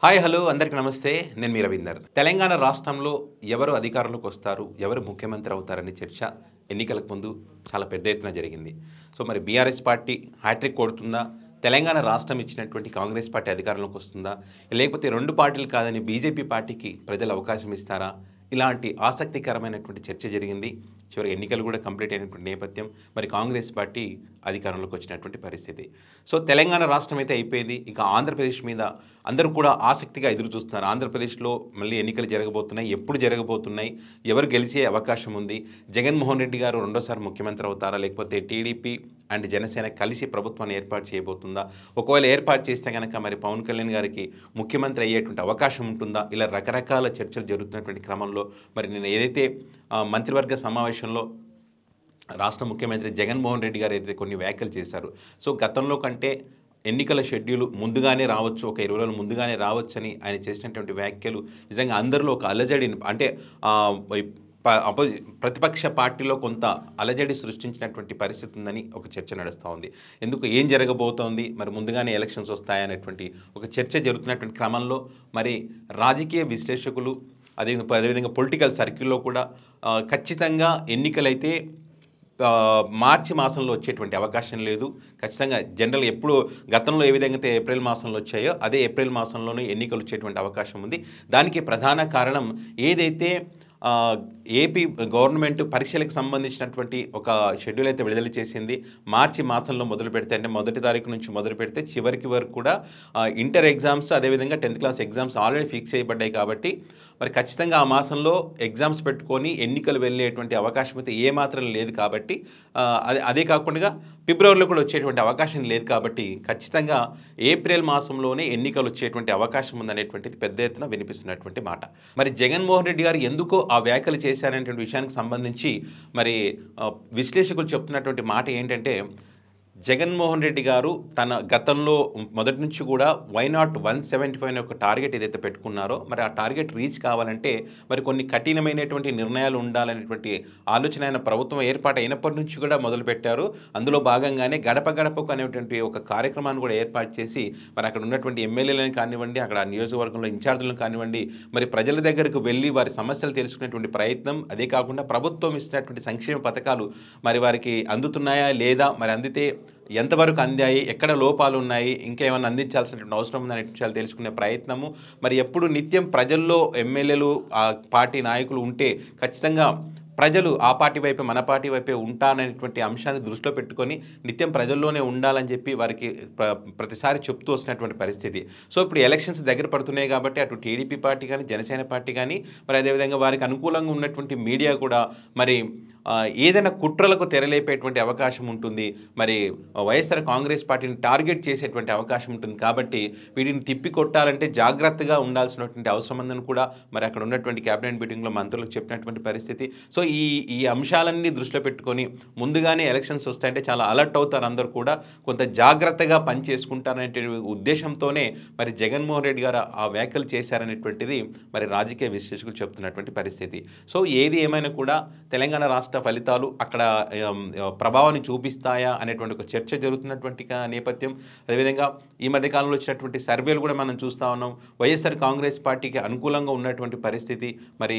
Hi hello అందరికీ నమస్తే. నేను మీ రవీందర్. తెలంగాణ రాష్ట్రంలో ఎవరు అధికారంలోకి వస్తారు, ఎవరు ముఖ్యమంత్రి అవుతారనే చర్చ ఎన్నికలకు ముందు చాలా పెద్ద ఎత్తున జరిగింది. సో మరి బీఆర్ఎస్ పార్టీ హ్యాట్రిక్ కొడుతుందా, తెలంగాణ రాష్ట్రం ఇచ్చినటువంటి కాంగ్రెస్ పార్టీ అధికారంలోకి వస్తుందా, లేకపోతే రెండు పార్టీలు కాదని బీజేపీ పార్టీకి ప్రజలు అవకాశం ఇస్తారా, ఇలాంటి ఆసక్తికరమైనటువంటి చర్చ జరిగింది. చివరి ఎన్నికలు కూడా కంప్లీట్ అయినటువంటి నేపథ్యం, మరి కాంగ్రెస్ పార్టీ అధికారంలోకి వచ్చినటువంటి పరిస్థితి. సో తెలంగాణ రాష్ట్రం అయితే అయిపోయింది. ఇక ఆంధ్రప్రదేశ్ మీద అందరూ కూడా ఆసక్తిగా ఎదురు చూస్తున్నారు. ఆంధ్రప్రదేశ్లో మళ్ళీ ఎన్నికలు జరగబోతున్నాయి, ఎప్పుడు జరగబోతున్నాయి, ఎవరు గెలిచే అవకాశం ఉంది, జగన్మోహన్ రెడ్డి గారు రెండోసారి ముఖ్యమంత్రి అవుతారా, లేకపోతే టీడీపీ అండ్ జనసేన కలిసి ప్రభుత్వాన్ని ఏర్పాటు చేయబోతుందా, ఒకవేళ ఏర్పాటు చేస్తే కనుక మరి పవన్ కళ్యాణ్ గారికి ముఖ్యమంత్రి అయ్యేటువంటి అవకాశం ఉంటుందా, ఇలా రకరకాల చర్చలు జరుగుతున్నటువంటి క్రమంలో మరి నేను ఏదైతే మంత్రివర్గ సమావేశంలో రాష్ట్ర ముఖ్యమంత్రి జగన్మోహన్ రెడ్డి గారు అయితే కొన్ని వ్యాఖ్యలు చేశారు. సో గతంలో కంటే ఎన్నికల షెడ్యూల్ ముందుగానే రావచ్చు, ఒక 20 రోజులు ముందుగానే రావచ్చని ఆయన చేసినటువంటి వ్యాఖ్యలు నిజంగా అందరిలో ఒక అలజడిని అంటే ప్రతిపక్ష పార్టీలో కొంత అలజడి సృష్టించినటువంటి పరిస్థితి ఉందని ఒక చర్చ నడుస్తూ ఉంది. ఎందుకు ఏం జరగబోతోంది, మరి ముందుగానే ఎలక్షన్స్ వస్తాయనేటువంటి ఒక చర్చ జరుగుతున్నటువంటి క్రమంలో మరి రాజకీయ విశ్లేషకులు అదేవిధంగా పొలిటికల్ సర్కిల్లో కూడా ఖచ్చితంగా ఎన్నికలైతే మార్చి మాసంలో వచ్చేటువంటి అవకాశం లేదు. ఖచ్చితంగా జనరల్ ఎప్పుడు గతంలో ఏ విధంగా అయితే ఏప్రిల్ మాసంలో వచ్చాయో అదే ఏప్రిల్ మాసంలోనే ఎన్నికలు వచ్చేటువంటి అవకాశం ఉంది. దానికి ప్రధాన కారణం ఏదైతే ఏపీ గవర్నమెంట్ పరీక్షలకు సంబంధించినటువంటి ఒక షెడ్యూల్ అయితే విడుదల చేసింది. మార్చి మాసంలో మొదలు పెడితే, అంటే 1వ తారీఖు నుంచి మొదలు పెడితే చివరికి వరకు కూడా ఇంటర్ ఎగ్జామ్స్ అదేవిధంగా 10th class exams already fix చేయబడ్డాయి. కాబట్టి మరి ఖచ్చితంగా ఆ మాసంలో ఎగ్జామ్స్ పెట్టుకొని ఎన్నికలు వెళ్ళేటువంటి అవకాశం అయితే ఏమాత్రం లేదు. కాబట్టి అదే కాకుండా ఫిబ్రవరిలో కూడా వచ్చేటువంటి అవకాశం లేదు. కాబట్టి ఖచ్చితంగా ఏప్రిల్ మాసంలోనే ఎన్నికలు వచ్చేటువంటి అవకాశం ఉందనేటువంటిది పెద్ద ఎత్తున వినిపిస్తున్నటువంటి మాట. మరి జగన్మోహన్ రెడ్డి గారు ఎందుకో ఆ వ్యాఖ్యలు చేశారనేటువంటి విషయానికి సంబంధించి మరి విశ్లేషకులు చెప్తున్నటువంటి మాట ఏంటంటే, జగన్మోహన్ రెడ్డి గారు తన గతంలో మొదటి నుంచి కూడా వైనాట్ 175 అనే ఒక టార్గెట్ ఏదైతే పెట్టుకున్నారో మరి ఆ టార్గెట్ రీచ్ కావాలంటే మరి కొన్ని కఠినమైనటువంటి నిర్ణయాలు ఉండాలనేటువంటి ఆలోచన ఆయన ప్రభుత్వం ఏర్పాటు అయినప్పటి నుంచి కూడా మొదలుపెట్టారు. అందులో భాగంగానే గడప గడపకు అనేటువంటి ఒక కార్యక్రమాన్ని కూడా ఏర్పాటు చేసి మరి అక్కడ ఉన్నటువంటి ఎమ్మెల్యేలను కానివ్వండి, అక్కడ నియోజకవర్గంలో ఇన్ఛార్జీలను కానివ్వండి, మరి ప్రజల దగ్గరకు వెళ్ళి వారి సమస్యలు తెలుసుకునేటువంటి ప్రయత్నం, అదే కాకుండా ప్రభుత్వం ఇస్తున్నటువంటి సంక్షేమ పథకాలు మరి వారికి అందుతున్నాయా లేదా, మరి అందితే ఎంతవరకు అందాయి, ఎక్కడ లోపాలు ఉన్నాయి, ఇంకేమైనా అందించాల్సినటువంటి అవసరం ఉందనే విషయాలు తెలుసుకునే ప్రయత్నము. మరి ఎప్పుడు నిత్యం ప్రజల్లో ఎమ్మెల్యేలు ఆ పార్టీ నాయకులు ఉంటే ఖచ్చితంగా ప్రజలు ఆ పార్టీ వైపే మన పార్టీ వైపే ఉంటాననేటువంటి అంశాన్ని దృష్టిలో పెట్టుకొని నిత్యం ప్రజల్లోనే ఉండాలని చెప్పి వారికి ప్రతిసారి చెప్తూ వస్తున్నటువంటి పరిస్థితి. సో ఇప్పుడు ఎలక్షన్స్ దగ్గర పడుతున్నాయి కాబట్టి అటు టీడీపీ పార్టీ కానీ జనసేన పార్టీ కానీ మరి అదేవిధంగా వారికి అనుకూలంగా ఉన్నటువంటి మీడియా కూడా మరి ఏదైనా కుట్రలకు తెరలేపేటువంటి అవకాశం ఉంటుంది. మరి వైఎస్ఆర్ కాంగ్రెస్ పార్టీని టార్గెట్ చేసేటువంటి అవకాశం ఉంటుంది. కాబట్టి వీటిని తిప్పికొట్టాలంటే జాగ్రత్తగా ఉండాల్సినటువంటి అవసరం ఉందని కూడా మరి అక్కడ ఉన్నటువంటి క్యాబినెట్ మీటింగ్లో మంత్రులకు చెప్పినటువంటి పరిస్థితి. సో ఈ అంశాలన్నీ దృష్టిలో పెట్టుకొని ముందుగానే ఎలక్షన్స్ వస్తాయంటే చాలా అలర్ట్ అవుతారు అందరూ కూడా, కొంత జాగ్రత్తగా పనిచేసుకుంటారనే ఉద్దేశంతోనే మరి జగన్మోహన్ రెడ్డి గారు ఆ వ్యాఖ్యలు చేశారనేటువంటిది మరి రాజకీయ విశ్లేషకులు చెప్తున్నటువంటి పరిస్థితి. సో ఏది ఏమైనా కూడా తెలంగాణ రాష్ట్ర ఫలితాలు అక్కడ ప్రభావాన్ని చూపిస్తాయా అనేటువంటి ఒక చర్చ జరుగుతున్నటువంటి నేపథ్యం. అదేవిధంగా ఈ మధ్యకాలంలో వచ్చినటువంటి సర్వేలు కూడా మనం చూస్తూ ఉన్నాం. వైఎస్ఆర్ కాంగ్రెస్ పార్టీకి అనుకూలంగా ఉన్నటువంటి పరిస్థితి. మరి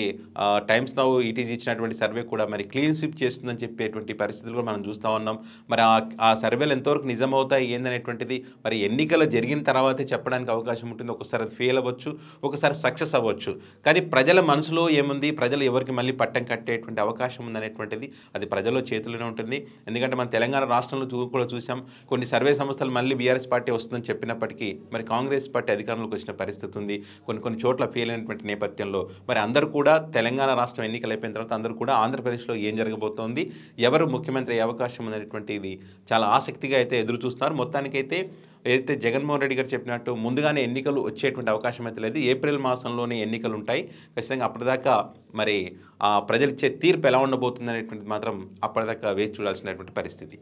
టైమ్స్ నౌ ఈటీజీ ఇచ్చినటువంటి సర్వే కూడా మరి క్లీన్ స్వీప్ చేస్తుందని చెప్పేటువంటి పరిస్థితులు కూడా మనం చూస్తూ ఉన్నాం. మరి ఆ సర్వేలు ఎంతవరకు నిజమవుతాయి ఏందనేటువంటిది మరి ఎన్నికలు జరిగిన తర్వాతే చెప్పడానికి అవకాశం ఉంటుంది. ఒకసారి అది ఫెయిల్ అవ్వచ్చు, ఒకసారి సక్సెస్ అవ్వచ్చు. కానీ ప్రజల మనసులో ఏముంది, ప్రజలు ఎవరికి మళ్ళీ పట్టం కట్టేటువంటి అవకాశం ఉందనేటువంటిది అది ప్రజల చేతుల్లోనే ఉంటుంది. ఎందుకంటే మన తెలంగాణ రాష్ట్రంలో కూడా చూసాం, కొన్ని సర్వే సంస్థలు మళ్ళీ బీఆర్ఎస్ పార్టీ వస్తుందని చెప్పినప్పటికీ మరి కాంగ్రెస్ పార్టీ అధికారంలోకి వచ్చిన పరిస్థితి ఉంది. కొన్ని చోట్ల ఫెయిల్ అయినటువంటి నేపథ్యంలో మరి అందరూ కూడా తెలంగాణ రాష్ట్రం ఎన్నికలు అయిపోయిన తర్వాత అందరూ కూడా ఆంధ్రప్రదేశ్లో ఏం జరగబోతోంది, ఎవరు ముఖ్యమంత్రి అయ్యే అవకాశం ఉందనేటువంటిది చాలా ఆసక్తిగా అయితే ఎదురు చూస్తున్నారు. మొత్తానికైతే ఏదైతే జగన్మోహన్ రెడ్డి గారు చెప్పినట్టు ముందుగానే ఎన్నికలు వచ్చేటువంటి అవకాశం అయితే లేదు. ఏప్రిల్ మాసంలోనే ఎన్నికలు ఉంటాయి. ఖచ్చితంగా అప్పటిదాకా మరి ప్రజలు ఇచ్చే తీర్పు ఎలా ఉండబోతుంది అనేటువంటిది మాత్రం అప్పటిదాకా వేచి చూడాల్సినటువంటి పరిస్థితి.